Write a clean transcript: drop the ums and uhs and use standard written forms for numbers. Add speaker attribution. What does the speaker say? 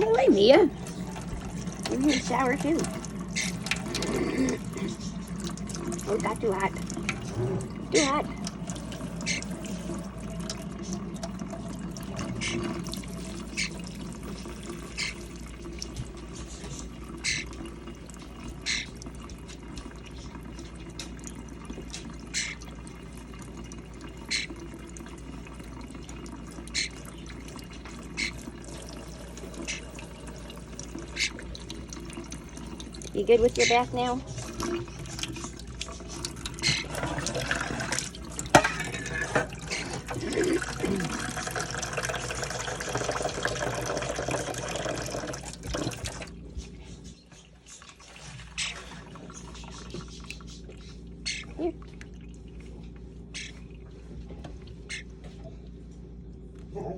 Speaker 1: Oh, hey, Mia. You need a shower, too. Oh, it got too hot. Too hot. You good with your bath now? Here. Oh.